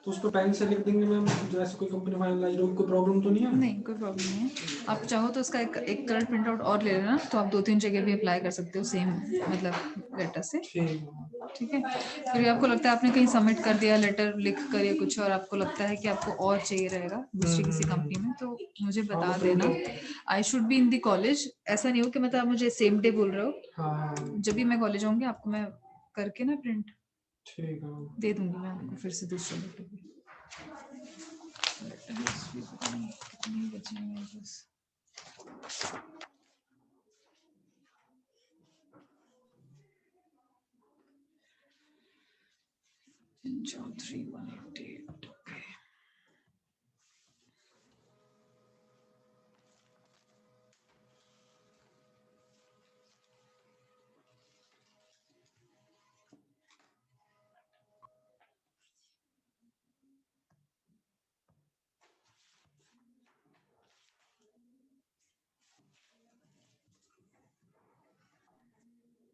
तो उस पर पेन से लिख देंगे मैम, जैसे कोई कंपनी फाइनलाइज हो, कोई प्रॉब्लम तो नहीं है? नहीं, कोई प्रॉब्लम नहीं है। आप चाहो तो उसका एक कलर प्रिंट आउट और ले लेना, तो आप 2-3 जगह भी अप्लाई कर सकते हो सेम मतलब लेटर से। ठीक है। फिर आपको लगता है आपने कहीं सबमिट कर दिया लेटर लिख कर या कुछ, और आपको लगता है कि आपको और चाहिए रहेगा दूसरी किसी कंपनी में, तो मुझे बता देना। I should be in the college. ऐसा नहीं हो कि मतलब आप मुझे सेम डे बोल रहे हो। जब भी मैं कॉलेज आऊंगी आपको मैं करके ना प्रिंट ठीक है दे दूंगी मैं आपको फिर से दूसरा लेटर भी। कितने बचे हैं मेरे पास? John 3:188. Okay.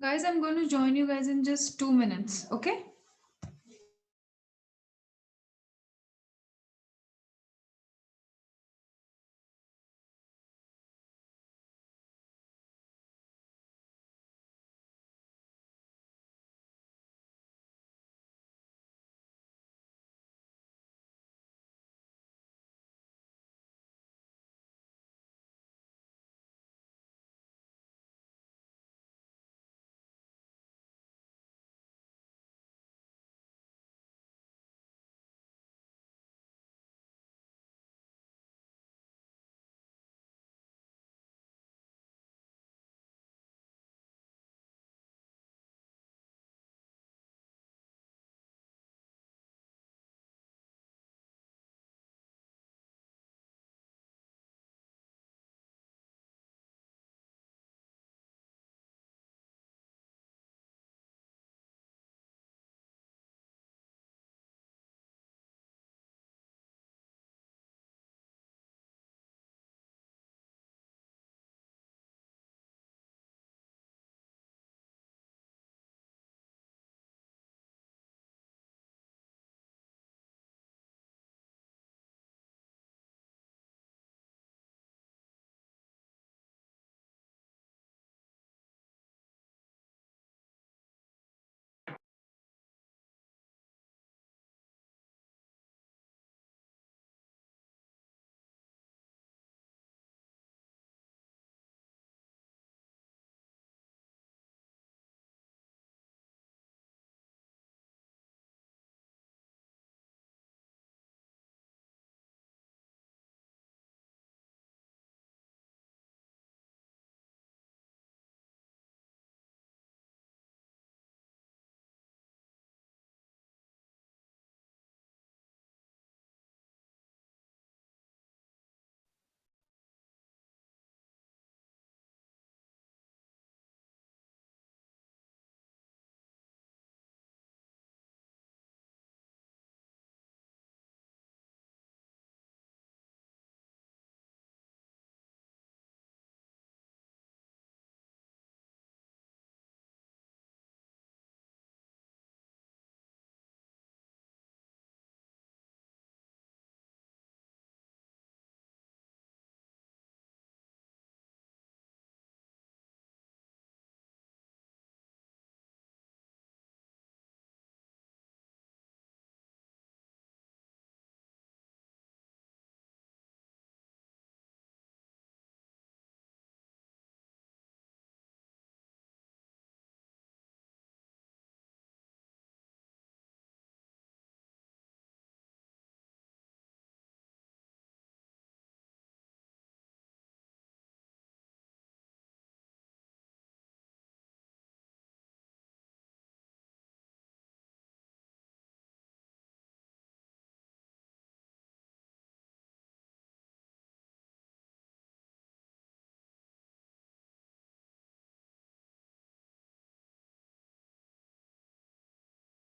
Guys, I'm going to join you guys in just 2 minutes, okay?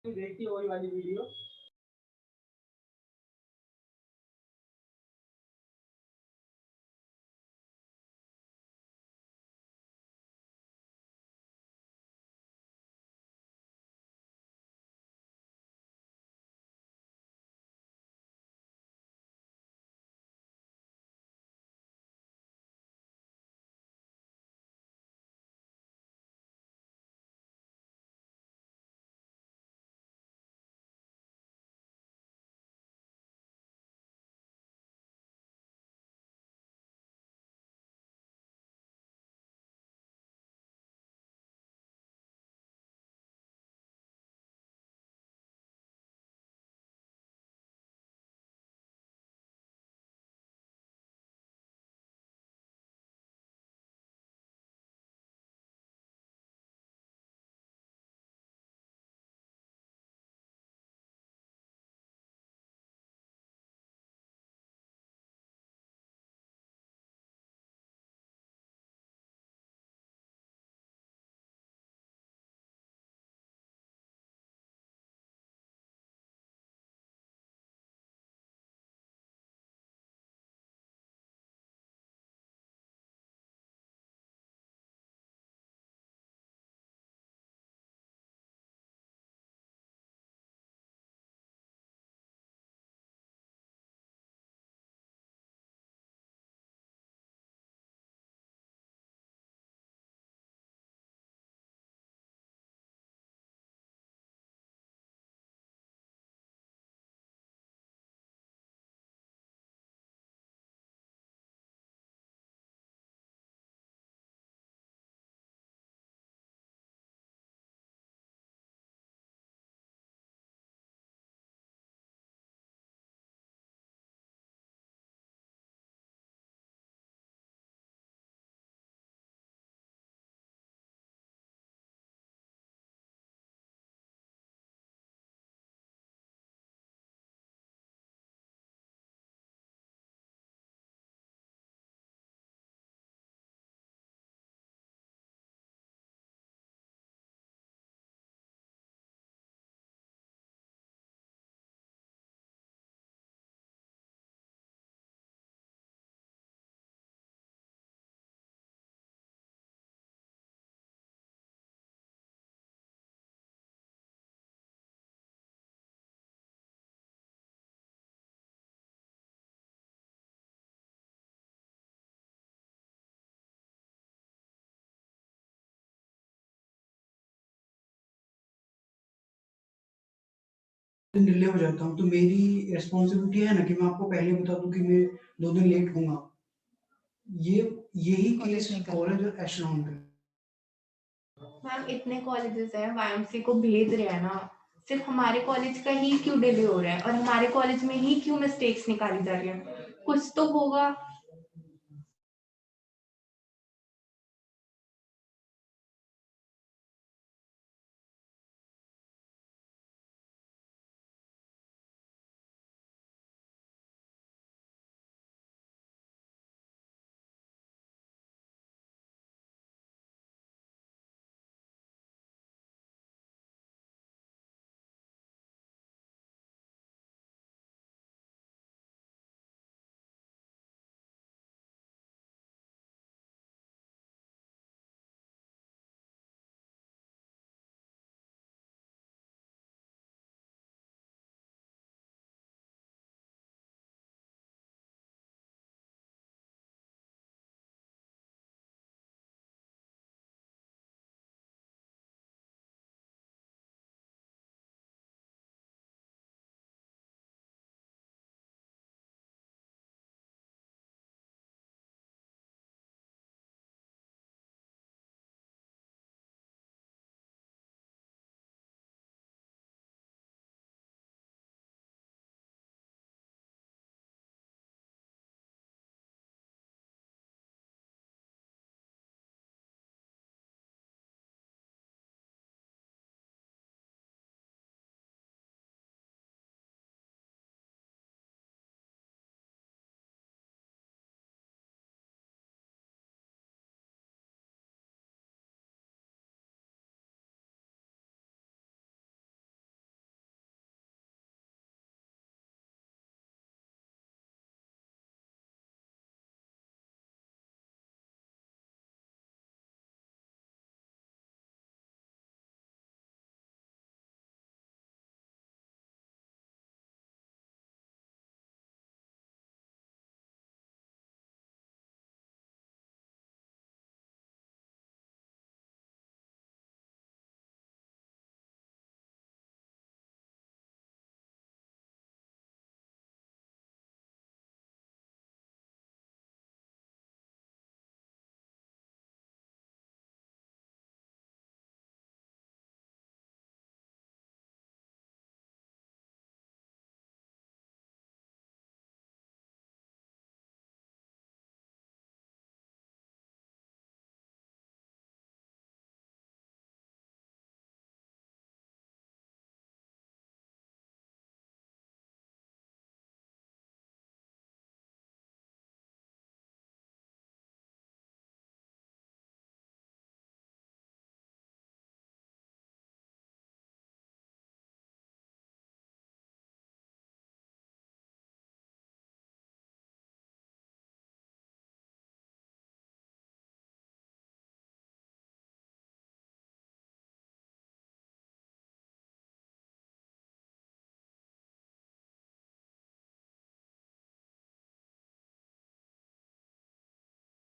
देखिए वही वाली वीडियो। दिन डिले हो जाता हूँ तो मेरी रिस्पॉन्सिबिलिटी है ना कि मैं आपको पहले बता दूं कि मैं 2 दिन लेट होऊंगा। यही कॉलेज केस नहीं करना। कॉलेज और एशलॉन का। मैम इतने कॉलेजेस हैं, वाईएमसी को भेज रहे हैं ना, सिर्फ हमारे कॉलेज का ही क्यों डिले हो रहा है और हमारे कॉलेज में ही क्यों मिस्टेक्स निकाली जा रही है? कुछ तो होगा।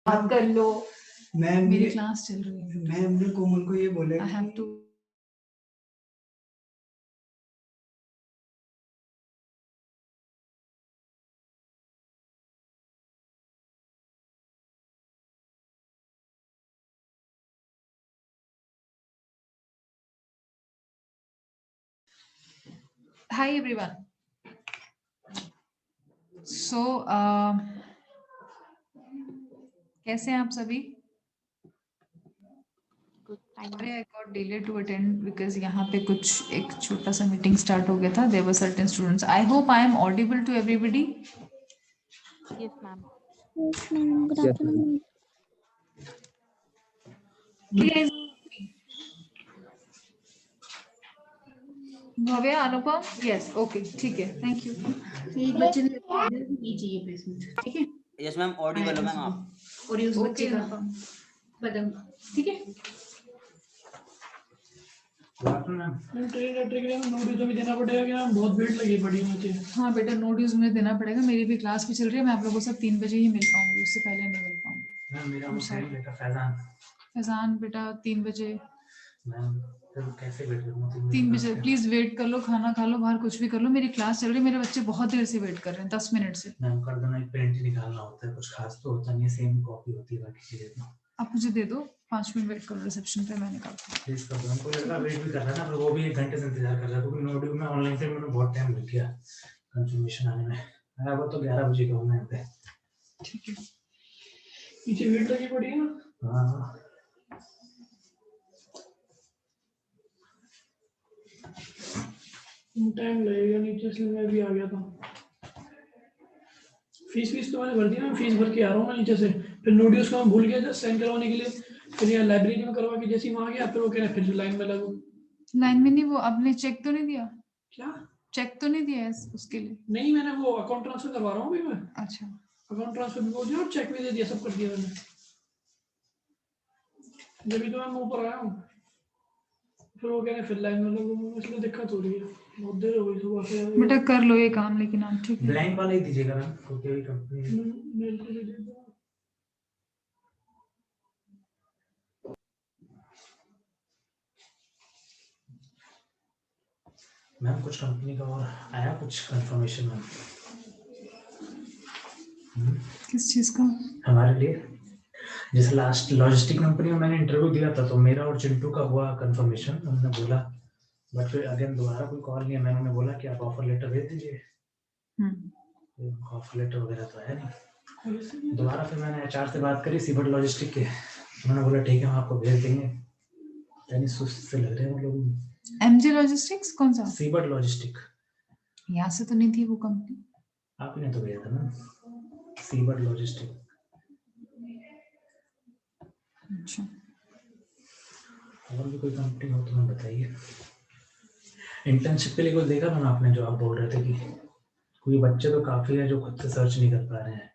बात कर लो। मैम मेरी ने क्लास चल रही है। मैम ने कोमल को ये बोला आई हैव कि टू Hi everyone. So कैसे हैं आप सभी? Sorry, I got delayed to attend because यहाँ पे कुछ एक छोटा सा मीटिंग स्टार्ट हो गया था. There were certain students. I hope I am audible to everybody. Yes, ma'am. Yes, ma'am. Good afternoon. Guys, Bhavya, Anupam, yes, okay, ठीक है, thank you. एक बच्चे ने नहीं चाहिए प्लेसमेंट, ठीक है? यस मैम, ऑडिबल हो मैम आप? और ये उस Okay, बच्चे का अनुपम. बदम, ठीक है? नोटिस भी देना पड़ेगा कि हम बहुत भीड़ लगी पड़ी है मुझे। हाँ बेटा, नोट यूज मुझे देना पड़ेगा. मेरी भी क्लास भी चल रही है. मैं आप लोगों से 3 बजे ही मिल पाऊंगी, उससे पहले नहीं मिल पाऊंगी. मैम मेरा I'm वो sorry. फ्रेंड बेटा फैजान फैजान बेटा 3 बजे मैम फिर कैसे वेट करूँगा 3 बजे प्लीज वेट कर लो, खाना खा लो, बाहर कुछ भी कर लो, मेरी क्लास चल रही है, मेरे बच्चे बहुत देर से वेट कर रहे हैं, 10 मिनट से। मैम कर देना, एक प्रिंट निकालना होता है, कुछ खास तो होता नहीं है, सेम कॉपी होती है बाकी चीजें तो। आप मुझे दे दो, 5 मिनट वेट करो रिसेप्शन पे, मैं निकालती हूँ। प्लीज कर दो, हमको लड़का वेट भी कर रहा है ना, पर वो भी 1 घंटे से इंतजार कर रहा है, क्योंकि नोट में ऑनलाइन से मैंने बहुत टाइम लग गया कंफर्मेशन आने में। आया वो तो 11 बजे का होना है। ठीक है, पीछे वेट लगी पड़ी है ना। हाँ टाइम लगेगा, नीचे से मैं भी आ गया था। फीस तो मैंने भर दी ना, फीस भर के आ रहा हूँ मैं नीचे से, फिर नोटिस को मैं भूल गया जस्ट साइन करवाने के लिए, फिर यहाँ लाइब्रेरी में करवा के जैसे ही वहाँ गया, फिर वो कह रहे फिर लाइन में लगो। लाइन में नहीं, वो आपने चेक तो नहीं दिया? क्या चेक तो नहीं दिया है उसके लिए? नहीं, मैंने वो अकाउंट ट्रांसफर करवा रहा हूँ अभी मैं। अच्छा, अकाउंट ट्रांसफर भी हो गया और चेक भी दे दिया, सब कर दिया मैंने, जब तो मैं मुंह पर आया हूँ। फिर वो कह रहे फिर लाइन में लगो, इसलिए दिक्कत हो रही है, बहुत देर हो गई सुबह से। बेटा कर लो ये काम, लेकिन आप ठीक है। ब्लैंक वाला ही दीजिएगा मैम, क्योंकि अभी कंपनी मेल पे दे दो। मैम कुछ कंपनी का और आया कुछ कंफर्मेशन मैम? किस चीज का? हमारे लिए जैसे लास्ट लॉजिस्टिक कंपनी में मैंने इंटरव्यू दिया था, तो मेरा और चिंटू का हुआ कंफर्मेशन, उन्होंने बोला, बट फिर अगेन दोबारा कोई कॉल नहीं है। मैंने उन्हें बोला कि आप ऑफर लेटर भेज दीजिए, ऑफर लेटर वगैरह तो है नहीं। दोबारा फिर मैंने एचआर से बात करी सीबर्ट लॉजिस्टिक के, उन्होंने बोला ठीक है हम आपको भेज देंगे। यानी सुस्त से लग रहे हैं वो लोग। एमजे लॉजिस्टिक्स कौन सा? सीबर्ट लॉजिस्टिक, यहाँ से तो नहीं थी वो कंपनी। आप ही ने तो भेजा था ना, सीबर्ट लॉजिस्टिक। अच्छा, और भी कोई कंपनी हो तो मैं बताइए। इंटर्नशिप के लिए कुछ देखा था ना आपने, जो आप बोल रहे थे कि कोई बच्चे तो काफी है जो खुद से सर्च नहीं कर पा रहे हैं।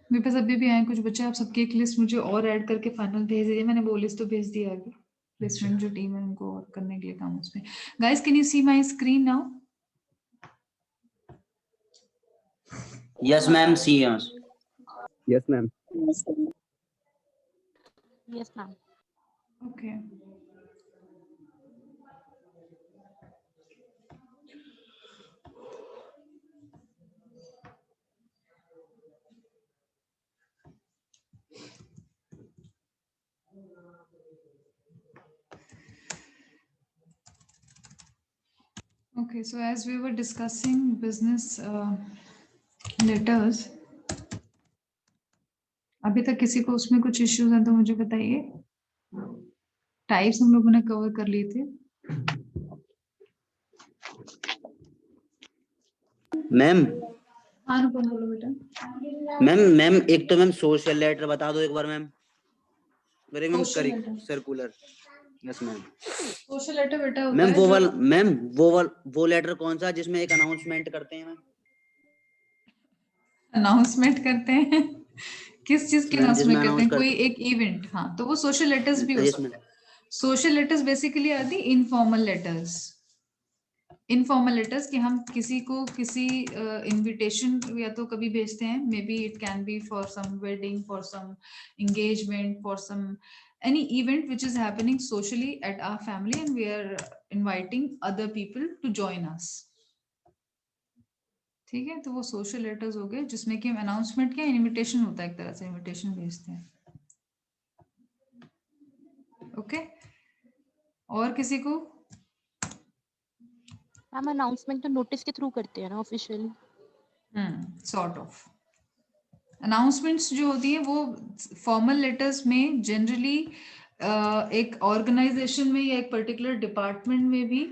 मेरे पास अभी भी आए कुछ बच्चे, आप सबकी एक लिस्ट मुझे और ऐड करके फाइनल भेज दीजिए। मैंने वो लिस्ट तो भेज दी आगे, प्लेसमेंट जो टीम है उनको और करने के लिए काम उसमें। Guys can you see my screen now? Yes ma'am, see yes. Yes ma'am. Yes, ma'am. Okay, okay, so as we were discussing business letters, अभी तक किसी को उसमें कुछ इश्यूज हैं तो मुझे बताइए। टाइप्स हम लोगों ने कवर कर लिए थे। मैम हाँ अनुपम बोलो बेटा। मैम एक तो मैम सोशल लेटर बता दो एक बार मैम। मेरे ma'am Social letter. Circular. Yes ma'am. Social letter बेटा होता मैम है वो लेटर कौन सा जिसमें एक अनाउंसमेंट करते हैं मैम? अनाउंसमेंट करते हैं किस चीज की मैम अनाउंसमेंट जिसमें करते अनाउंस हैं? करते कोई एक इवेंट, हाँ, तो वो सोशल लेटर्स भी हो यस सकते मैम। हैं। Social letters basically are the informal letters. Informal letters कि हम किसी को किसी इनविटेशन या तो कभी भेजते हैं, maybe it can be for some wedding, for some engagement, for some any event which is happening socially at our family and we are inviting other people to join us. ठीक है, तो वो social letters हो गए जिसमें कि हम announcement क्या इनविटेशन होता है, एक तरह से इनविटेशन भेजते हैं। ओके, और किसी को? मैम अनाउंसमेंट तो नोटिस के थ्रू करते हैं ना ऑफिशियली। सॉर्ट ऑफ अनाउंसमेंट्स जो होती है वो फॉर्मल लेटर्स में जनरली एक ऑर्गेनाइजेशन में या एक पर्टिकुलर डिपार्टमेंट में भी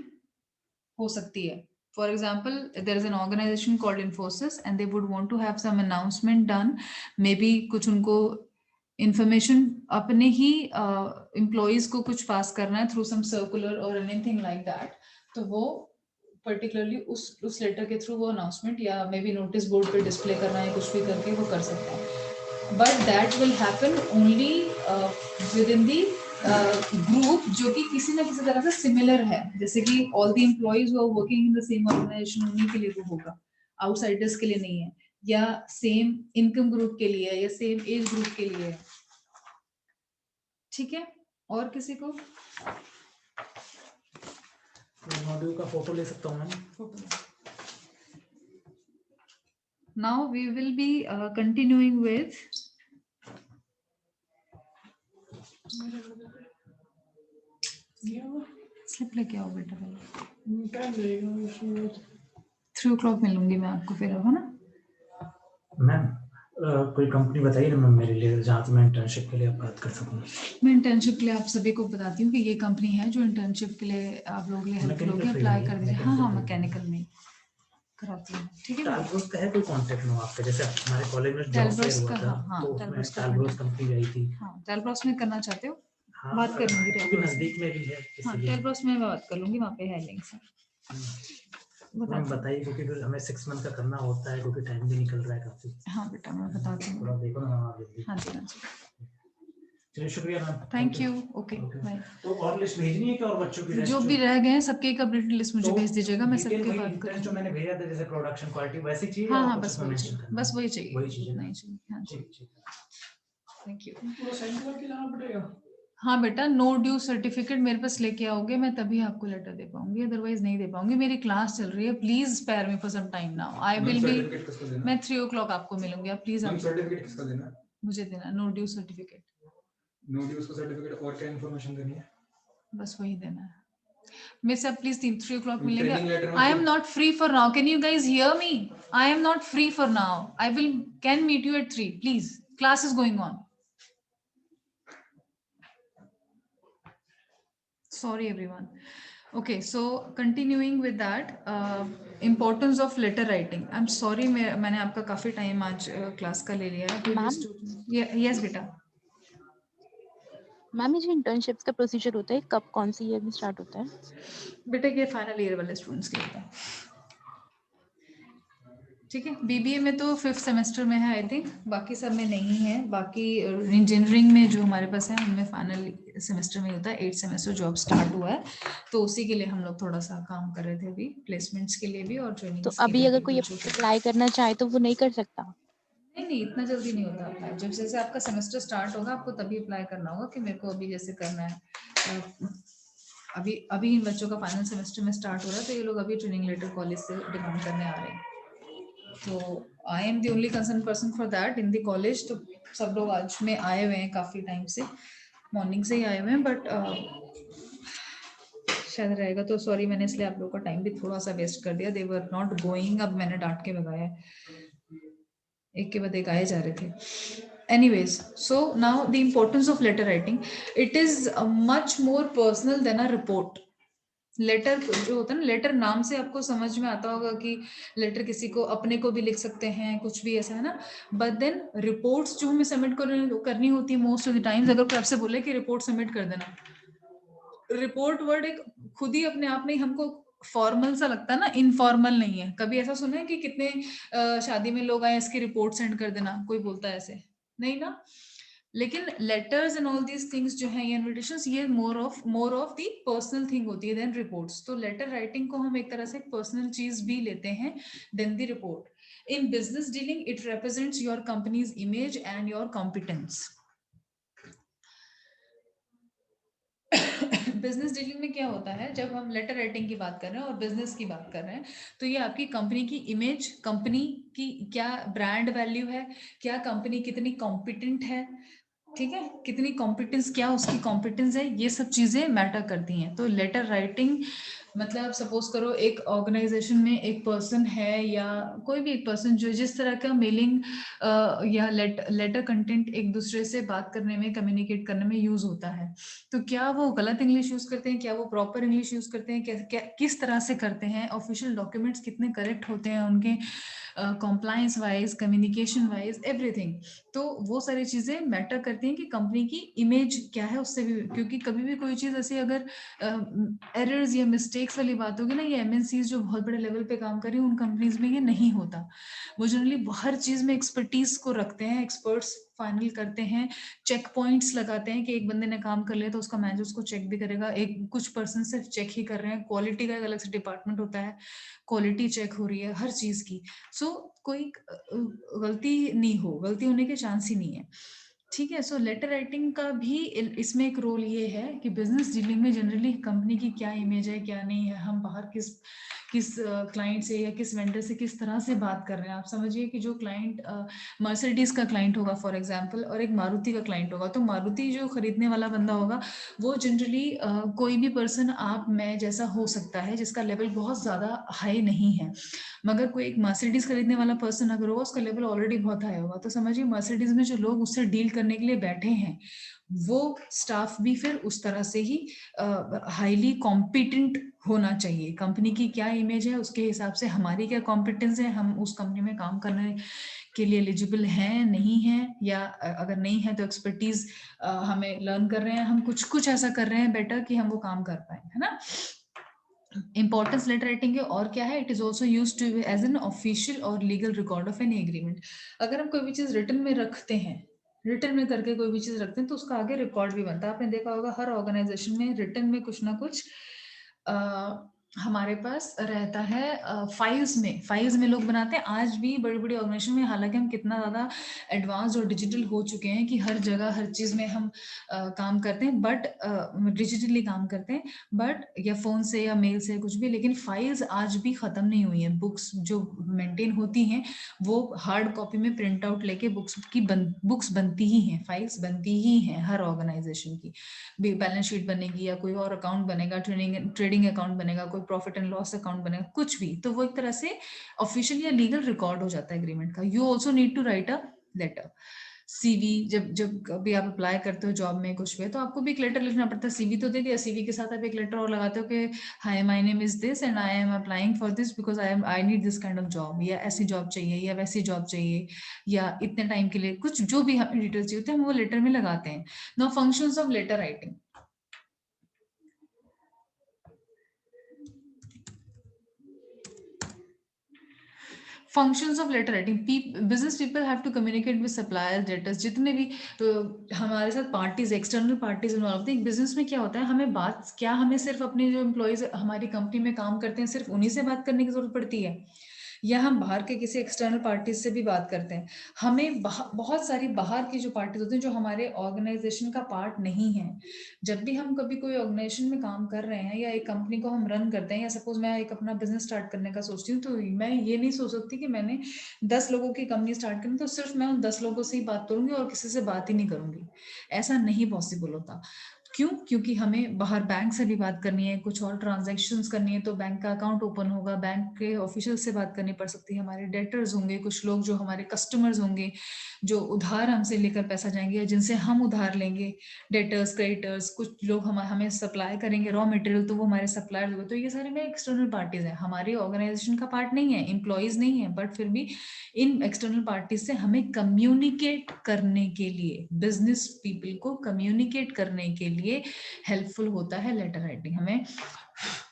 हो सकती है। For example, there is an organization called Infosys and they would want to have some announcement done. Maybe कुछ उनको information अपने ही employees को कुछ pass करना है through some circular or anything like that. तो वो particularly उस letter के through वो announcement या maybe notice board पे display करना है, कुछ भी करके वो कर सकते हैं। But that will happen only within the group जो कि किसी ना किसी तरह से सिमिलर है, जैसे कि all the employees who are working in the same organisation, उन्हीं के लिए वो होगा, आउटसाइडर्स के लिए नहीं है, या सेम इनकम ग्रुप के लिए या सेम एज ग्रुप के लिए। ठीक है, और किसी को मॉड्यूल का फोटो ले सकता हूँ ma'am? Now we will be continuing with slip लेके आओ बेटा पहले। टाइम लगेगा उसमें। 3 o'clock मिलूंगी मैं आपको फिर, है ना? मैम कोई कंपनी बताइए ना मैम मेरे लिए, जहाँ पे मैं इंटर्नशिप के लिए बात कर सकूँ। मैं इंटर्नशिप के लिए आप सभी को बताती हूँ कि ये कंपनी है जो इंटर्नशिप के लिए आप लोगों के लिए हेल्पफुल होगी। Mechanical अप्लाई field कर में, दीजिए। हाँ mechanical हाँ, field में। मैकेनिकल में कराती हूँ, ठीक है। टालब्रोस का है कोई कांटेक्ट नो आपका? जैसे हमारे कॉलेज में जॉब टालब्रोस फेयर हुआ का, था, हाँ, तो उसमें टालब्रोस का टालब्रोस contact। कंपनी आई थी। हाँ, टेलब्रॉस में करना चाहते हो? हाँ, बात कर लूंगी क्योंकि टेलब्रॉस में। नजदीक में भी है हाँ, इसीलिए। टेलब्रॉस में मैं बात कर लूंगी, वहाँ पे है लिंक से। मैम बताती हूँ। बताइए, क्योंकि फिर हमें 6 मंथ का करना होता है, क्योंकि टाइम भी निकल रहा है काफी। हाँ बेटा, मैं बताती थोड़ा हूँ। देखो ना मैम आप जल्दी। हाँ जी, हाँ जी। चलिए शुक्रिया ma'am. Thank you. Okay, okay. Bye. तो और लिस्ट भेजनी है क्या, और बच्चों की जो भी रह गए हैं सबके एक अपडेटेड लिस्ट मुझे भेज दीजिएगा, मैं सबके वही बात डिटेल्स जो करूँगी। मैंने भेजा था, जैसे प्रोडक्शन क्वालिटी वैसी चाहिए, हाँ और हाँ, कुछ बस उसमें वही मेंशन चाहिए, करना बस है? वही चाहिए। वही चीज़ है नहीं ना? चाहिए। हाँ जी, ठीक। Thank you. पूरा साइन करा के लाना पड़ेगा। हाँ बेटा, नो ड्यू सर्टिफिकेट मेरे पास लेके आओगे, मैं तभी आपको लेटर दे पाऊंगी, अदरवाइज नहीं दे पाऊंगी। मेरी क्लास चल रही है, please spare me for some time now. I will be, मैं 3 o'clock आपको मिलूंगी, आप प्लीज आप सर्टिफिकेट किसका देना है? मुझे देना no due certificate. No dues का सर्टिफिकेट और क्या इन्फॉर्मेशन देनी है? बस वही देना है मेरे से। आप प्लीज 3 o'clock मिलेंगे। ट्रेनिंग लेटर में I am not free for now, can you guys hear me? I am not free for now, I will can meet you at 3 please, class is going on. Sorry everyone. Okay, so continuing with that, importance of letter writing. I'm sorry, मैंने आपका काफी time आज class का ले लिया है। Ma'am yes बेटा। Ma'am, ये जो इंटर्नशिप्स का प्रोसीजर होता है कब कौन सी ईयर में स्टार्ट होता है? बेटा ये फाइनल ईयर वाले स्टूडेंट्स के लिए होता है, ठीक है। बीबीए में तो 5th सेमेस्टर में है आई थिंक, बाकी सब में नहीं है। बाकी इंजीनियरिंग में जो हमारे पास है उनमें फाइनल सेमेस्टर में होता है। 8th सेमेस्टर जॉब स्टार्ट हुआ है, तो उसी के लिए हम लोग थोड़ा सा काम कर रहे थे अभी, प्लेसमेंट्स के लिए भी और तो ट्रेनिंग्स के अभी लिए अगर भी कोई बच्चों के। अप्लाई करना चाहे तो वो नहीं कर सकता? नहीं, इतना जल्दी नहीं होता अप्लाई। जब जैसे आपका सेमेस्टर स्टार्ट होगा आपको तभी अप्लाई करना होगा कि मेरे को अभी जैसे करना है। अभी इन बच्चों का फाइनल सेमेस्टर में स्टार्ट हो रहा है, तो ये लोग अभी ट्रेनिंग लेटर कॉलेज से डिमांड करने आ रहे हैं। तो I am the only concern person for that in the college. तो सब लोग आज में आए हुए हैं, काफी टाइम से मॉर्निंग से ही आए हुए हैं, बट शायद रहेगा तो सॉरी, मैंने इसलिए आप लोगों का टाइम भी थोड़ा सा वेस्ट कर दिया। दे वर नॉट गोइंग, अब मैंने डांट के भगाया, एक के बाद एक आए जा रहे थे। Anyways, so now the importance of letter writing, it is much more personal than a report. Letter जो होता है ना, लेटर नाम से आपको समझ में आता होगा कि लेटर किसी को अपने को भी लिख सकते हैं, कुछ भी ऐसा है ना। बट देन रिपोर्ट्स जो हमें सबमिट करनी होती है मोस्ट ऑफ द टाइम्स, अगर कोई आपसे बोले कि रिपोर्ट सबमिट कर देना, रिपोर्ट वर्ड एक खुद ही अपने आप में हमको फॉर्मल सा लगता है ना, इनफॉर्मल नहीं है। कभी ऐसा सुना है कि कितने शादी में लोग आए इसकी रिपोर्ट सेंड कर देना, कोई बोलता है ऐसे? नहीं ना। लेकिन letters and all these things जो है, ये इन्विटेशंस, ये more of the personal thing होती है देन रिपोर्ट्स। तो लेटर राइटिंग को हम एक तरह से पर्सनल चीज भी लेते हैं then the report. In business dealing it represents your company's image and your competence. Business dealing में क्या होता है, जब हम लेटर राइटिंग की बात कर रहे हैं और बिजनेस की बात कर रहे हैं, तो ये आपकी कंपनी की इमेज, कंपनी की क्या ब्रांड वैल्यू है, क्या कंपनी कितनी कॉम्पिटेंट है, ठीक है, कितनी कॉम्पिटेंस, क्या उसकी कॉम्पिटेंस है, ये सब चीजें मैटर करती हैं। तो लेटर राइटिंग मतलब सपोज करो एक ऑर्गेनाइजेशन में एक पर्सन है या कोई भी एक पर्सन जो जिस तरह का मेलिंग या लेटर कंटेंट एक दूसरे से बात करने में, कम्युनिकेट करने में यूज होता है, तो क्या वो गलत इंग्लिश यूज करते हैं, क्या वो प्रॉपर इंग्लिश यूज करते हैं, क्या किस तरह से करते हैं, ऑफिशियल डॉक्यूमेंट्स कितने करेक्ट होते हैं उनके, compliance wise, communication wise, everything. तो वो सारी चीजें मैटर करती हैं कि कंपनी की इमेज क्या है उससे भी। क्योंकि कभी भी कोई चीज ऐसी अगर एरर्स या मिस्टेक्स वाली बात होगी ना, ये एमएनसीज जो बहुत बड़े लेवल पे काम कर रही है उन कंपनीज में ये नहीं होता। वो जनरली हर चीज में एक्सपर्टीज को रखते हैं, एक्सपर्ट्स फाइनल करते हैं, चेक पॉइंट्स लगाते हैं कि एक बंदे ने काम कर लिया तो उसका मैनेजर उसको चेक भी करेगा। एक कुछ पर्सन सिर्फ चेक ही कर रहे हैं, क्वालिटी का एक अलग से डिपार्टमेंट होता है, क्वालिटी चेक हो रही है हर चीज की। सो कोई गलती नहीं हो, गलती होने के चांस ही नहीं है, ठीक है। सो लेटर राइटिंग का भी इसमें एक रोल ये है कि बिजनेस डीलिंग में जनरली कंपनी की क्या इमेज है क्या नहीं है, हम बाहर किस क्लाइंट से या किस वेंडर से किस तरह से बात कर रहे हैं। आप समझिए कि जो क्लाइंट मर्सिडीज का क्लाइंट होगा फॉर एग्जांपल और एक मारुति का क्लाइंट होगा, तो मारुति जो खरीदने वाला बंदा होगा वो जनरली कोई भी पर्सन आप मैं जैसा हो सकता है जिसका लेवल बहुत ज्यादा हाई नहीं है, मगर कोई एक मर्सिडीज खरीदने वाला पर्सन अगर होगा उसका लेवल ऑलरेडी बहुत हाई होगा। तो समझिए मर्सिडीज में जो लोग उससे डील करने के लिए बैठे हैं वो स्टाफ भी फिर उस तरह से ही हाईली कॉम्पिटेंट होना चाहिए। कंपनी की क्या इमेज है उसके हिसाब से हमारी क्या कॉम्पिटेंस है, हम उस कंपनी में काम करने के लिए एलिजिबल हैं नहीं हैं, या अगर नहीं है तो एक्सपर्टीज हमें लर्न कर रहे हैं, हम कुछ कुछ ऐसा कर रहे हैं बेटर कि हम वो काम कर पाए, है ना। इंपॉर्टेंस लेटर राइटिंग के और क्या है, it is also use to as an official और legal record of any agreement. अगर हम कोई भी चीज रिटन में रखते हैं, रिटन में करके कोई भी चीज रखते हैं तो उसका आगे रिकॉर्ड भी बनता है। आपने देखा होगा हर ऑर्गेनाइजेशन में रिटन में कुछ ना कुछ हमारे पास रहता है। फाइल्स में लोग बनाते हैं आज भी बड़ी बड़ी ऑर्गेनाइजेशन में, हालांकि हम कितना ज्यादा एडवांस और डिजिटल हो चुके हैं कि हर जगह हर चीज में हम काम करते हैं, बट डिजिटली काम करते हैं, बट या फोन से या मेल से कुछ भी, लेकिन फाइल्स आज भी खत्म नहीं हुई हैं। बुक्स जो मेंटेन होती हैं वो हार्ड कॉपी में प्रिंट आउट लेके बुक्स बनती ही हैं, फाइल्स बनती ही हैं हर ऑर्गेनाइजेशन की। बैलेंस शीट बनेगी या कोई और अकाउंट बनेगा, ट्रेडिंग अकाउंट बनेगा, कोई प्रॉफिट एंड लॉस अकाउंट बनेगा, कुछ भी, तो वो एक तरह से ऑफिशियल या लीगल रिकॉर्ड हो जाता है एग्रीमेंट का। You also need to write a letter. CV जब कभी आप अप्लाई करते हो जॉब में कुछ भी, तो आपको भी एक लेटर लिखना पड़ता है। सीवी तो दे दिया, सीवी के साथ आप एक लेटर और लगाते हो कि hi my name is this and I am applying for this because I need this kind of job, या ऐसी जॉब चाहिए या वैसी जॉब चाहिए या इतने टाइम के लिए, कुछ जो भी हमें डिटेल्स चाहिए होते हैं हम वो लेटर में लगाते हैं। Now functions of letter writing. Functions of letter writing, business people have to communicate with suppliers, debtors, जितने भी हमारे साथ पार्टीज एक्सटर्नल पार्टीज इन्वॉल्व होती हैं। बिजनेस में क्या होता है, हमें सिर्फ अपने जो एम्प्लॉयज हमारी कंपनी में काम करते हैं सिर्फ उन्हीं से बात करने की जरूरत पड़ती है, या हम बाहर के किसी एक्सटर्नल पार्टीज से भी बात करते हैं। हमें बहुत सारी बाहर की जो पार्टीज होती हैं जो हमारे ऑर्गेनाइजेशन का पार्ट नहीं है। जब भी हम कभी कोई ऑर्गेनाइजेशन में काम कर रहे हैं या एक कंपनी को हम रन करते हैं, या सपोज मैं एक अपना बिजनेस स्टार्ट करने का सोचती हूँ, तो मैं ये नहीं सोच सकती कि मैंने 10 लोगों की कंपनी स्टार्ट करनी तो सिर्फ मैं उन 10 लोगों से ही बात करूंगी और किसी से बात ही नहीं करूंगी। ऐसा नहीं पॉसिबल होता। क्यों? क्योंकि हमें बाहर बैंक से भी बात करनी है, कुछ और ट्रांजैक्शंस करनी है, तो बैंक का अकाउंट ओपन होगा, बैंक के ऑफिशियल से बात करनी पड़ सकती है, हमारे डेटर्स होंगे, कुछ लोग जो हमारे कस्टमर्स होंगे जो उधार हमसे लेकर पैसा जाएंगे या जिनसे हम उधार लेंगे, डेटर्स, क्रेडिटर्स, कुछ लोग हमें सप्लाई करेंगे रॉ मटेरियल तो वो हमारे सप्लायर होंगे। तो ये सारे में एक्सटर्नल पार्टीज हैं, हमारी ऑर्गेनाइजेशन का पार्ट नहीं है, एम्प्लॉयज नहीं है, बट फिर भी इन एक्सटर्नल पार्टीज से हमें कम्युनिकेट करने के लिए, बिजनेस पीपल को कम्युनिकेट करने के लिए हेल्पफुल होता है लेटर राइटिंग। हमें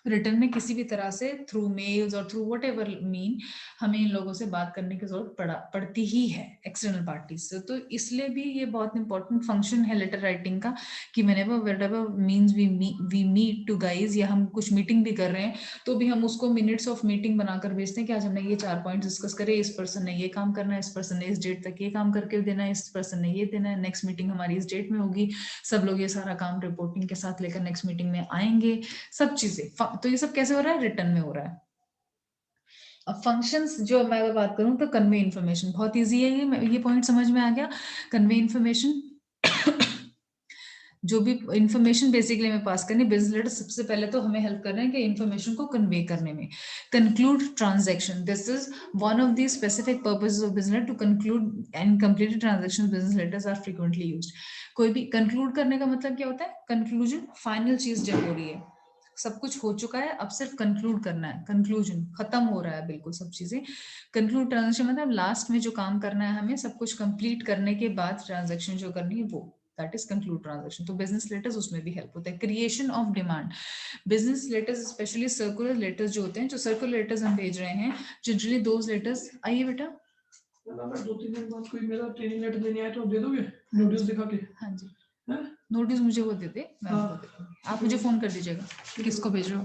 रिटर्न में किसी भी तरह से थ्रू मेल्स और थ्रू वट एवर मीन हमें इन लोगों से बात करने की जरूरत पड़ती ही है एक्सटर्नल पार्टीज से। तो इसलिए भी ये बहुत इंपॉर्टेंट फंक्शन है लेटर राइटिंग का कि whenever means we meet to guys, या हम कुछ मीटिंग भी कर रहे हैं तो भी हम उसको मिनट्स ऑफ मीटिंग बनाकर भेजते हैं कि आज हमने ये 4 पॉइंट डिस्कस करे, इस पर्सन ने ये काम करना है, इस पर्सन ने इस डेट तक ये काम करके देना है, इस पर्सन ने ये देना है, नेक्स्ट मीटिंग हमारी इस डेट में होगी, सब लोग ये सारा काम रिपोर्टिंग के साथ लेकर नेक्स्ट मीटिंग में आएंगे, सब चीजें। तो ये सब कैसे हो रहा है? रिटर्न में हो रहा है। अब फंक्शंस जो मैं अगर बात करूं तो कन्वे इन्फॉर्मेशन, बहुत इजी है ये पॉइंट समझ में आ गया। कन्वे इन्फॉर्मेशन जो भी इंफॉर्मेशन बेसिकली हमें पास करनी, बिजनेस लेटर सबसे पहले तो हमें हेल्प कर रहे हैं कि इंफॉर्मेशन को कन्वे करने में। Conclude transaction, this is one of the specific purposes of business to conclude and complete transaction. Business letters are frequently used. कोई भी कंक्लूड करने का मतलब क्या होता है? कंक्लूजन, फाइनल चीज जब हो रही है, सब कुछ हो चुका है, अब सिर्फ कंक्लूड करना है, कंक्लूजन, खत्म हो रहा है बिल्कुल सब चीजें। कंक्लूड ट्रांजैक्शन मतलब लास्ट में जो काम करना है हमें, सब कुछ कंप्लीट करने के बाद ट्रांजैक्शन जो करनी है वो, दैट इज कंक्लूड ट्रांजैक्शन। तो बिजनेस लेटर्स उसमें भी हेल्प होता है। Creation of demand, business letters specially circular letters जो होते हैं, जो सर्कुलर लेटर्स हम भेज रहे हैं, जनरली दोज लेटर्स, आइए बेटा, 2-3 दिन बाद कोई मेरा ट्रेनिंग लेटर देने आए तो दे दोगे नोटिस दिखा के? हाँ जी, हाँ? नोटिस मुझे वो दे दे, मैं हाँ। आपको दे दूंगी। आप मुझे फोन कर दीजिएगा किसको भेज रहे हो।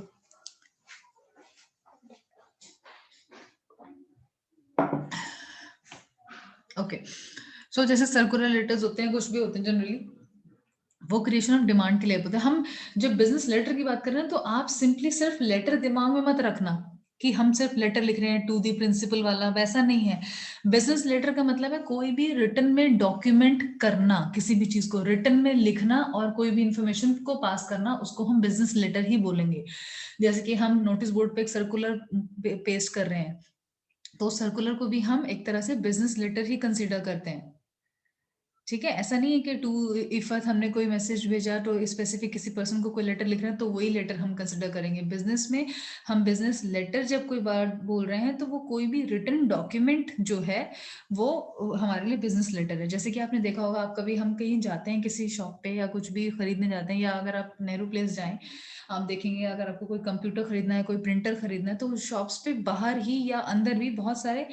ओके, सो जैसे सर्कुलर लेटर्स होते हैं, कुछ भी होते हैं जनरली, वो क्रिएशन ऑफ डिमांड के लिए होते हैं। हम जब बिजनेस लेटर की बात कर रहे हैं तो आप सिंपली सिर्फ लेटर दिमाग में मत रखना कि हम सिर्फ लेटर लिख रहे हैं टू दी प्रिंसिपल वाला, वैसा नहीं है। बिजनेस लेटर का मतलब है कोई भी रिटन में डॉक्यूमेंट करना, किसी भी चीज को रिटन में लिखना और कोई भी इंफॉर्मेशन को पास करना, उसको हम बिजनेस लेटर ही बोलेंगे। जैसे कि हम नोटिस बोर्ड पे एक सर्कुलर पेस्ट कर रहे हैं, तो सर्कुलर को भी हम एक तरह से बिजनेस लेटर ही कंसीडर करते हैं। ठीक है, ऐसा नहीं है कि टू इफत हमने कोई मैसेज भेजा तो स्पेसिफिक किसी पर्सन को कोई लेटर लिख रहे हैं तो वही लेटर हम कंसिडर करेंगे। बिजनेस में हम बिजनेस लेटर जब कोई बात बोल रहे हैं तो वो कोई भी रिटन डॉक्यूमेंट जो है वो हमारे लिए बिजनेस लेटर है। जैसे कि आपने देखा होगा, आप कभी हम कहीं जाते हैं किसी शॉप पे या कुछ भी खरीदने जाते हैं, या अगर आप नेहरू प्लेस जाएं, आप देखेंगे अगर आपको कोई कंप्यूटर खरीदना है, कोई प्रिंटर खरीदना है, तो शॉप्स पे बाहर ही या अंदर भी बहुत सारे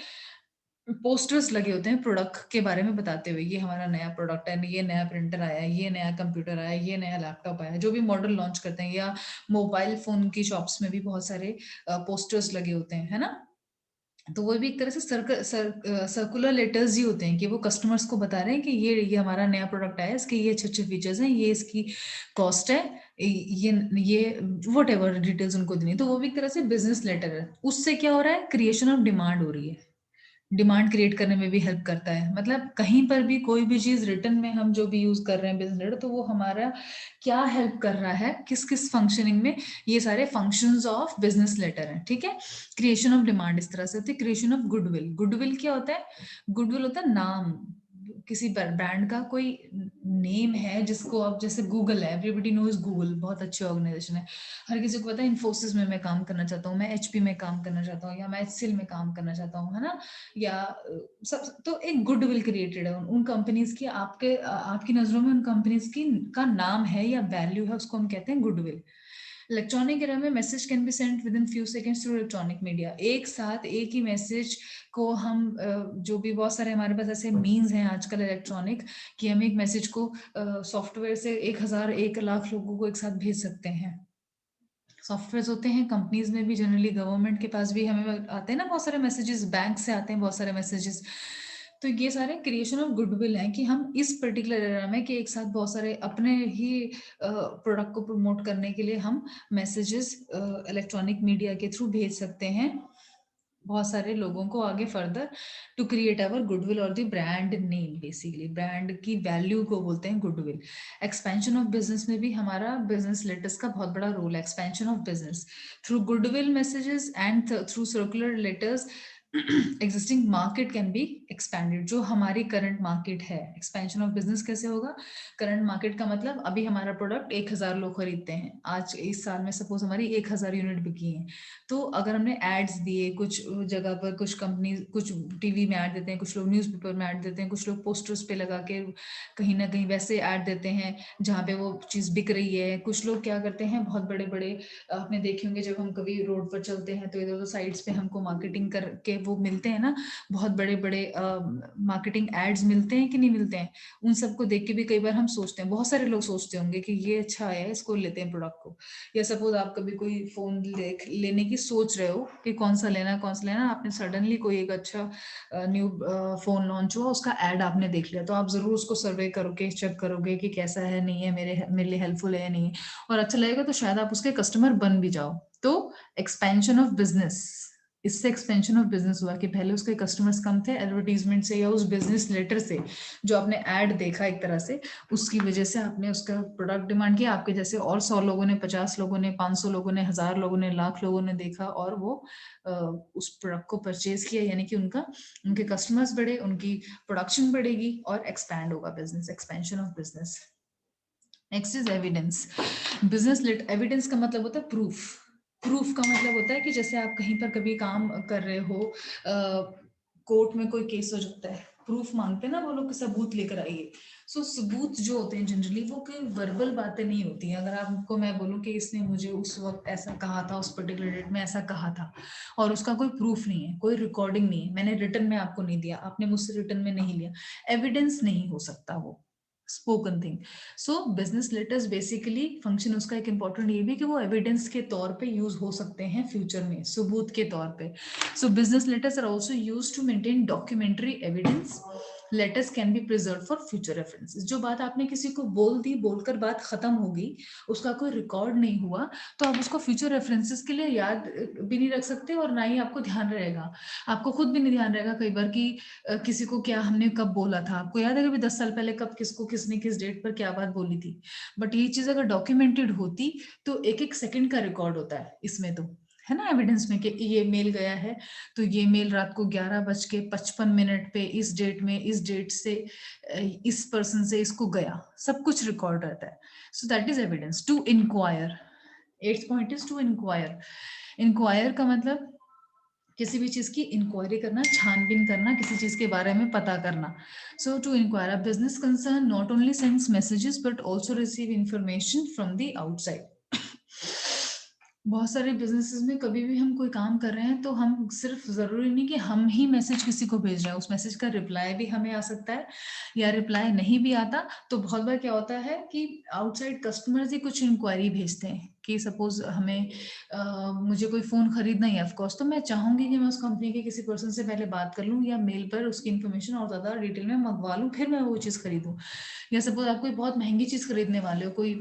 पोस्टर्स लगे होते हैं प्रोडक्ट के बारे में बताते हुए, ये हमारा नया प्रोडक्ट है, ये नया प्रिंटर आया है, ये नया कंप्यूटर आया है, ये नया लैपटॉप आया है, जो भी मॉडल लॉन्च करते हैं। या मोबाइल फोन की शॉप्स में भी बहुत सारे पोस्टर्स लगे होते हैं, है ना। तो वो भी एक तरह से सर्कुलर लेटर्स ही होते हैं कि वो कस्टमर्स को बता रहे हैं कि ये हमारा नया प्रोडक्ट आया है, इसके ये अच्छे अच्छे फीचर्स हैं, ये इसकी कॉस्ट है, ये वट एवर डिटेल्स उनको देनी। तो वो भी एक तरह से बिजनेस लेटर है। उससे क्या हो रहा है, क्रिएशन ऑफ डिमांड हो रही है, डिमांड क्रिएट करने में भी हेल्प करता है। मतलब कहीं पर भी कोई भी चीज रिटर्न में हम जो भी यूज कर रहे हैं बिजनेस लेटर, तो वो हमारा क्या हेल्प कर रहा है, किस किस फंक्शनिंग में, ये सारे फंक्शंस ऑफ बिजनेस लेटर हैं। ठीक है, क्रिएशन ऑफ डिमांड इस तरह से होती है। क्रिएशन ऑफ गुडविल, गुडविल क्या होता है, गुडविल होता है नाम, किसी ब्रांड का कोई नेम है जिसको आप, जैसे गूगल है, एवरीबडी नोज गूगल, बहुत अच्छी ऑर्गेनाइजेशन है, हर किसी को पता है इन्फोसिस में मैं काम करना चाहता हूँ, मैं एचपी में काम करना चाहता हूँ, या मैं एचसीएल में काम करना चाहता हूँ, है ना। या सब, तो एक गुडविल क्रिएटेड है उन कंपनीज की, आपकी नजरों में उन कंपनीज की का नाम है या वैल्यू है, उसको हम कहते हैं गुडविल। इलेक्ट्रॉनिक एरा में message can be sent with in few seconds through electronic media. एक साथ एक ही मैसेज को हम जो भी बहुत सारे हमारे पास ऐसे मीन्स हैं आजकल इलेक्ट्रॉनिक, कि हम एक मैसेज को सॉफ्टवेयर से 1000 1 लाख लोगों को एक साथ भेज सकते हैं। सॉफ्टवेयर होते हैं कंपनीज में भी, जनरली गवर्नमेंट के पास भी हमें आते हैं ना बहुत सारे मैसेजेस, बैंक से आते हैं बहुत सारे मैसेजेस। तो ये सारे क्रिएशन ऑफ गुडविल हैं कि हम इस पर्टिकुलर एरा में कि एक साथ बहुत सारे अपने ही प्रोडक्ट को प्रमोट करने के लिए हम मैसेजेस इलेक्ट्रॉनिक मीडिया के थ्रू भेज सकते हैं बहुत सारे लोगों को आगे further, to create our goodwill और the brand name. Basically brand की वैल्यू को बोलते हैं गुडविल। एक्सपेंशन ऑफ बिजनेस में भी हमारा बिजनेस लेटर्स का बहुत बड़ा रोल है। Expansion of business through goodwill messages and through circular letters existing market can be expanded. जो हमारी करंट मार्केट है, एक्सपेंशन ऑफ बिजनेस कैसे होगा, करंट मार्केट का मतलब अभी हमारा प्रोडक्ट 1000 लोग खरीदते हैं, आज इस साल में सपोज हमारी 1000 यूनिट बिकी है, तो अगर हमने एड्स दिए कुछ जगह पर, कुछ कंपनी कुछ टीवी में ऐड देते हैं, कुछ लोग न्यूज़पेपर में ऐड देते हैं, कुछ लोग पोस्टर्स पे लगा के कहीं ना कहीं वैसे ऐड देते हैं जहाँ पे वो चीज बिक रही है। कुछ लोग क्या करते हैं, बहुत बड़े बड़े, आपने देखे होंगे जब हम कभी रोड पर चलते हैं तो इधर उधर साइड्स पे हमको मार्केटिंग करके वो मिलते हैं ना, बहुत बड़े बड़े मार्केटिंग एड्स मिलते हैं कि नहीं मिलते हैं। उन सबको देख के भी कई बार हम सोचते हैं, बहुत सारे लोग सोचते होंगे कि ये अच्छा है, इसको लेते हैं प्रोडक्ट को। या सपोज आप कभी कोई फोन लेने की सोच रहे हो कि कौन सा लेना, आपने सडनली कोई एक अच्छा न्यू फोन लॉन्च हुआ, उसका एड आपने देख लिया, तो आप जरूर उसको सर्वे करोगे, चेक करोगे कि कैसा है, नहीं है, मेरे लिए हेल्पफुल है या नहीं है, और अच्छा लगेगा तो शायद आप उसके कस्टमर बन भी जाओ। तो एक्सपेंशन ऑफ बिजनेस, इससे एक्सपेंशन ऑफ बिजनेस हुआ कि पहले उसके कस्टमर्स कम थे, एडवर्टीजमेंट से या उस बिजनेस लेटर से जो आपने ऐड देखा एक तरह से, उसकी वजह से आपने उसका प्रोडक्ट डिमांड किया, आपके जैसे और 100 लोगों ने, 50 लोगों ने, 500 लोगों ने, 1000 लोगों ने, लाख लोगों ने देखा और वो उस प्रोडक्ट को परचेज किया, यानी कि उनके कस्टमर्स बढ़े, उनकी प्रोडक्शन बढ़ेगी और एक्सपैंड होगा business, expansion of business. Next is evidence. Business letter, evidence का मतलब होता है प्रूफ। प्रूफ का मतलब होता है कि जैसे आप कहीं पर कभी काम कर रहे हो, कोर्ट में कोई केस हो जाता है, प्रूफ मांगते हैं ना वो लोग, सबूत लेकर आइए। सो सबूत जो होते हैं जनरली वो कोई वर्बल बातें नहीं होती हैं। अगर आपको मैं बोलूं कि इसने मुझे उस वक्त ऐसा कहा था, उस पर्टिकुलर डेट में ऐसा कहा था, और उसका कोई प्रूफ नहीं है, कोई रिकॉर्डिंग नहीं है, मैंने रिटन में आपको नहीं दिया, आपने मुझसे रिटन में नहीं लिया, एविडेंस नहीं हो सकता वो स्पोकन थिंग। सो बिजनेस लेटर्स बेसिकली फंक्शन उसका एक इंपॉर्टेंट ये भी कि वो एविडेंस के तौर पे यूज हो सकते हैं फ्यूचर में, सबूत के तौर पे। So business letters are also used to maintain documentary evidence letters can be preserve for future references. जो बात आपने किसी को बोल दी, बोलकर बात खत्म हो गई, उसका कोई रिकॉर्ड नहीं हुआ, तो आप उसको फ्यूचर रेफरेंसेस के लिए याद भी नहीं रख सकते और ना ही आपको ध्यान रहेगा। आपको खुद भी नहीं ध्यान रहेगा कई बार कि किसी को क्या हमने कब बोला था। आपको याद है कभी 10 साल पहले कब किसको किसने किस डेट पर क्या बात बोली थी। बट ये चीज अगर डॉक्यूमेंटेड होती तो एक एक सेकंड का रिकॉर्ड होता है इसमें, तो है ना एविडेंस में कि ये मेल गया है तो ये मेल रात को 11:55 पे इस डेट में इस डेट से इस पर्सन से इसको गया, सब कुछ रिकॉर्ड रहता है। So that is evidence. To inquire, 8th point is to inquire. Inquire का मतलब किसी भी चीज की इंक्वायरी करना, छानबीन करना, किसी चीज के बारे में पता करना। So to inquire, a business concern not only sends messages but also receive information from the outside. बहुत सारे बिजनेसेस में कभी भी हम कोई काम कर रहे हैं तो हम सिर्फ जरूरी नहीं कि हम ही मैसेज किसी को भेज रहे हैं, उस मैसेज का रिप्लाई भी हमें आ सकता है या रिप्लाई नहीं भी आता। तो बहुत बार क्या होता है कि आउटसाइड कस्टमर्स ही कुछ इंक्वायरी भेजते हैं कि सपोज हमें मुझे कोई फोन खरीदना ही है, ऑफकोर्स तो मैं चाहूंगी कि मैं उस कंपनी के किसी पर्सन से पहले बात कर लूं या मेल पर उसकी इन्फॉर्मेशन और ज्यादा डिटेल में मंगवा लूं, फिर मैं वो चीज खरीदूं। या सपोज आप कोई बहुत महंगी चीज खरीदने वाले हो, कोई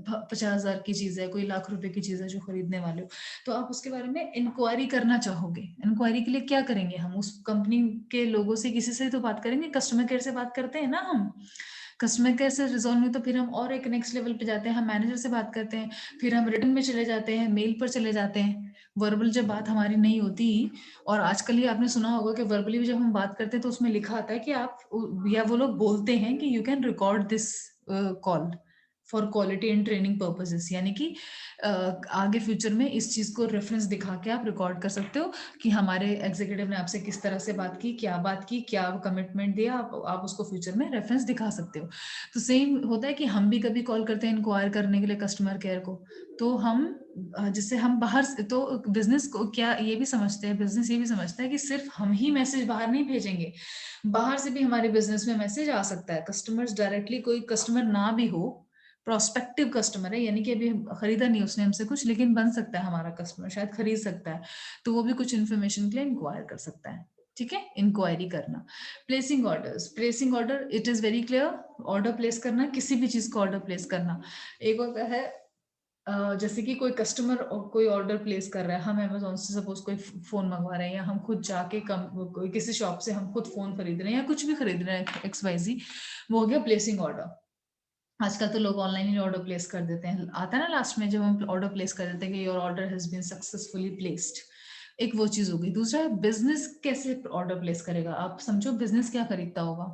50,000 की चीज है, कोई लाख रुपए की चीज है जो खरीदने वाले हो, तो आप उसके बारे में इंक्वायरी करना चाहोगे। इंक्वायरी के लिए क्या करेंगे हम, उस कंपनी के लोगों से किसी से तो बात करेंगे, कस्टमर केयर से बात करते हैं ना हम। कस्टमर केयर से रिजॉल्व नहीं तो फिर हम और एक नेक्स्ट लेवल पे जाते हैं, हम मैनेजर से बात करते हैं, फिर हम रिटर्न में चले जाते हैं, मेल पर चले जाते हैं। वर्बल जब बात हमारी नहीं होती, और आजकल ये आपने सुना होगा कि वर्बली भी जब हम बात करते हैं तो उसमें लिखा आता है कि आप, या वो लोग बोलते हैं कि you can record this call for quality and training purposes, यानी कि आगे फ्यूचर में इस चीज को रेफरेंस दिखा के आप रिकॉर्ड कर सकते हो कि हमारे एग्जीक्यूटिव ने आपसे किस तरह से बात की, क्या कमिटमेंट दिया, आप उसको फ्यूचर में रेफरेंस दिखा सकते हो। तो सेम होता है कि हम भी कभी कॉल करते हैं इंक्वायर करने के लिए कस्टमर केयर को, तो हम जिससे हम बाहर तो बिजनेस को क्या ये भी समझते हैं, बिजनेस ये भी समझता है कि सिर्फ हम ही मैसेज बाहर नहीं भेजेंगे, बाहर से भी हमारे बिजनेस में मैसेज आ सकता है। कस्टमर्स डायरेक्टली, कोई कस्टमर ना भी हो, प्रोस्पेक्टिव कस्टमर है, यानी कि अभी खरीदा नहीं उसने हमसे कुछ, लेकिन बन सकता है हमारा कस्टमर, शायद खरीद सकता है, तो वो भी कुछ इन्फॉर्मेशन के लिए इंक्वायर कर सकता है। ठीक है, इंक्वायरी करना। Placing orders, placing order, it is very clear, order place करना, किसी भी चीज का ऑर्डर प्लेस करना। एक होता है जैसे कि कोई कस्टमर कोई ऑर्डर प्लेस कर रहा है, हम अमेजोन से सपोज कोई फोन मंगवा रहे हैं, या हम खुद जाके कोई किसी शॉप से हम खुद फोन खरीद रहे हैं या कुछ भी खरीद रहे हैं XYZ, वो हो गया प्लेसिंग ऑर्डर। आजकल तो लोग ऑनलाइन ही ऑर्डर प्लेस कर देते हैं, आता है ना लास्ट में जब हम ऑर्डर प्लेस कर देते हैं कि your order has been successfully placed, एक वो चीज हो गई। दूसरा है बिजनेस कैसे ऑर्डर प्लेस करेगा। आप समझो बिजनेस क्या खरीदता होगा,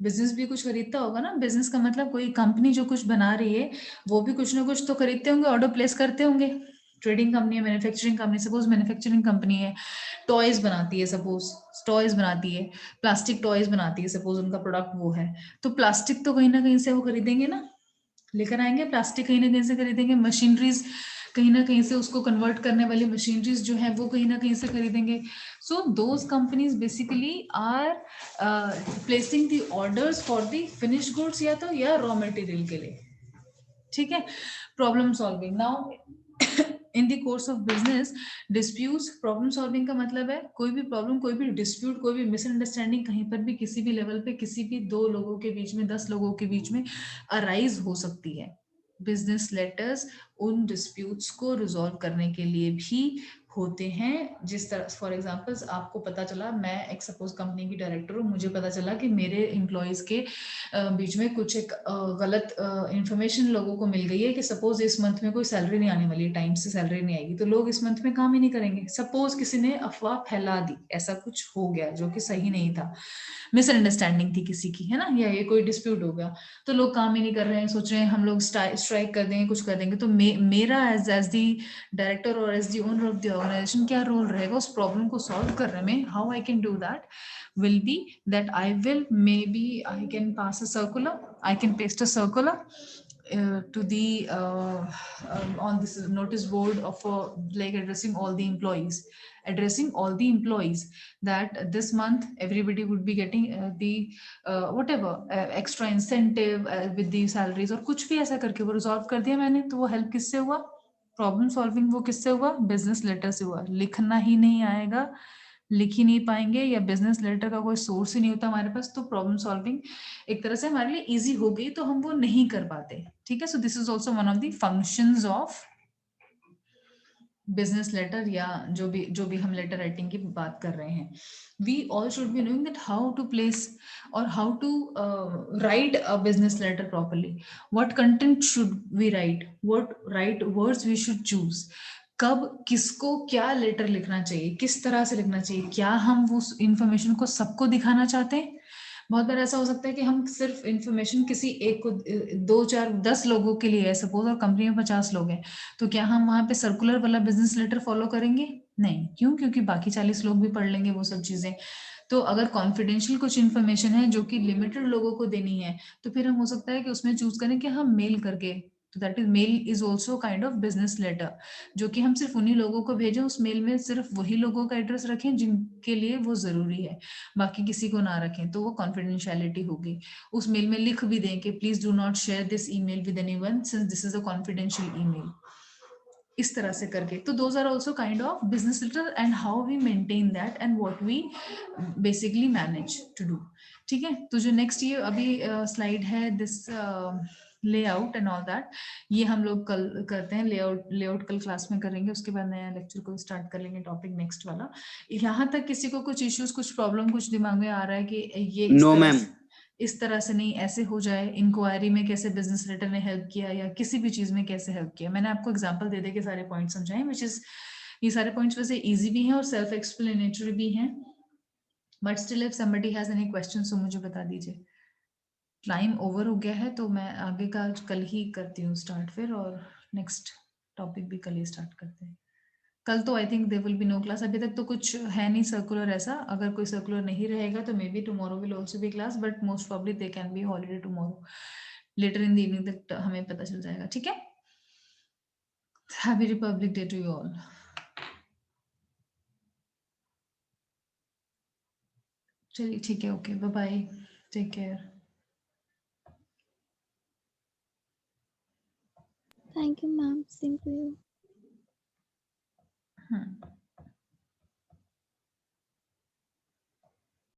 बिजनेस भी कुछ खरीदता होगा ना। बिजनेस का मतलब कोई कंपनी जो कुछ बना रही है वो भी कुछ ना कुछ तो खरीदते होंगे, ऑर्डर प्लेस करते होंगे। ट्रेडिंग कंपनी है, manufacturing company, suppose manufacturing company है, टॉयज बनाती है, सपोज टॉयज बनाती है, प्लास्टिक टॉयज बनाती है, सपोज उनका प्रोडक्ट वो है, तो प्लास्टिक तो कहीं ना कहीं से वो खरीदेंगे ना, लेकर आएंगे प्लास्टिक, कहीं ना कहीं से खरीदेंगे। मशीनरीज कहीं ना कहीं से, उसको कन्वर्ट करने वाली मशीनरीज जो है वो कहीं ना कहीं से खरीदेंगे। So those companies basically are placing the orders for the finished goods, या तो या रॉ मटेरियल के लिए। ठीक है, problem solving. Now in the course of business disputes, problem solving का मतलब है कोई भी प्रॉब्लम, कोई भी डिस्प्यूट, कोई भी मिसअंडरस्टैंडिंग कहीं पर भी किसी भी लेवल पे, किसी भी 2 लोगों के बीच में, 10 लोगों के बीच में अराइज हो सकती है। बिजनेस लेटर्स उन डिस्प्यूट्स को रिजॉल्व करने के लिए भी होते हैं। जिस तरह फॉर एग्जांपल आपको पता चला, मैं एक सपोज कंपनी की डायरेक्टर हूँ, मुझे पता चला कि मेरे एम्प्लॉयज के बीच में कुछ एक गलत इंफॉर्मेशन लोगों को मिल गई है कि सपोज इस मंथ में कोई सैलरी नहीं आने वाली है, टाइम से सैलरी नहीं आएगी, तो लोग इस मंथ में काम ही नहीं करेंगे। सपोज किसी ने अफवाह फैला दी, ऐसा कुछ हो गया जो कि सही नहीं था, मिसअंडरस्टैंडिंग थी किसी की, है ना, या ये कोई डिस्प्यूट हो गया, तो लोग काम ही नहीं कर रहे हैं, सोच रहे हैं हम लोग स्ट्राइक कर देंगे, कुछ कर देंगे। तो मेरा एज दी डायरेक्टर और as the owner of the organisation क्या रोल रहेगा उस प्रॉब्लम को सॉल्व करने में, how I can do that will be that I will, maybe I can pass a circular, I can paste a circular to the on this notice board of like addressing all the employees that this month everybody would be getting the whatever extra incentive with the salaries, और कुछ भी ऐसा करके वो resolve कर दिया मैंने। तो वो हेल्प किससे हुआ, प्रॉब्लम सॉल्विंग वो किससे हुआ, बिजनेस लेटर से हुआ। लिखना ही नहीं आएगा, लिख ही नहीं पाएंगे या बिजनेस लेटर का कोई सोर्स ही नहीं होता हमारे पास, तो प्रॉब्लम सॉल्विंग एक तरह से हमारे लिए इजी हो गई, तो हम वो नहीं कर पाते। ठीक है, so this is also one of the functions of business letter, या जो भी हम लेटर राइटिंग की बात कर रहे हैं। We all should be knowing that how to place और how to write a business letter properly, what content should we write, what right words we should choose, कब किसको क्या लेटर लिखना चाहिए, किस तरह से लिखना चाहिए, क्या हम उस इंफॉर्मेशन को सबको दिखाना चाहते हैं। बहुत बार ऐसा हो सकता है कि हम सिर्फ इंफॉर्मेशन किसी एक को 2 4 10 लोगों के लिए है सपोज, और कंपनी में 50 लोग हैं, तो क्या हम वहां पे सर्कुलर वाला बिजनेस लेटर फॉलो करेंगे? नहीं, क्यों? क्योंकि बाकी 40 लोग भी पढ़ लेंगे वो सब चीजें। तो अगर कॉन्फिडेंशियल कुछ इन्फॉर्मेशन है जो कि लिमिटेड लोगों को देनी है, तो फिर हम हो सकता है कि उसमें चूज करें कि हम मेल करके, तो that is mail is also kind of business letter, जो कि हम सिर्फ उन्हीं लोगों को भेजें, उस मेल में सिर्फ वही लोगों का एड्रेस रखें जिनके लिए वो जरूरी है, बाकी किसी को ना रखें, तो वो कॉन्फिडेंशियलिटी होगी। उस मेल में लिख भी दें कि please do not share this email with anyone since this is a confidential email, इस तरह से करके। तो those are also kind of business letter and how we maintain that and what we basically manage to do. ठीक है, तो जो next ये अभी स्लाइड है this layout and all that, ये हम लोग कल करते हैं, लेआउट कल क्लास में करेंगे, उसके बाद नया लेक्चर को स्टार्ट कर लेंगे टॉपिक नेक्स्ट वाला। यहाँ तक किसी को कुछ इश्यूज, कुछ प्रॉब्लम, कुछ दिमाग में आ रहा है कि ये नो मैम। इस तरह से नहीं, ऐसे हो जाए, इंक्वायरी में कैसे बिजनेस लेटर ने हेल्प किया या किसी भी चीज में कैसे हेल्प किया? मैंने आपको एग्जांपल दे के सारे पॉइंट समझाए, विच इज ये सारे पॉइंट्स वैसे इजी भी हैं और सेल्फ एक्सप्लेनेटरी भी हैं, but still if somebody has any question तो मुझे बता दीजिए। टाइम ओवर हो गया है, तो मैं आगे का कल ही करती हूँ स्टार्ट फिर, और नेक्स्ट टॉपिक भी कल ही स्टार्ट करते हैं। कल तो I think there will be no class, अभी तक तो कुछ है नहीं सर्कुलर ऐसा, अगर कोई सर्कुलर नहीं रहेगा तो maybe tomorrow will also be class, but most probably they can be holiday tomorrow, later in the evening तक हमें पता चल जाएगा। ठीक है, happy Republic Day to you all. चलिए ठीक है, okay, bye bye, take care. Thank you, ma'am. Same to you.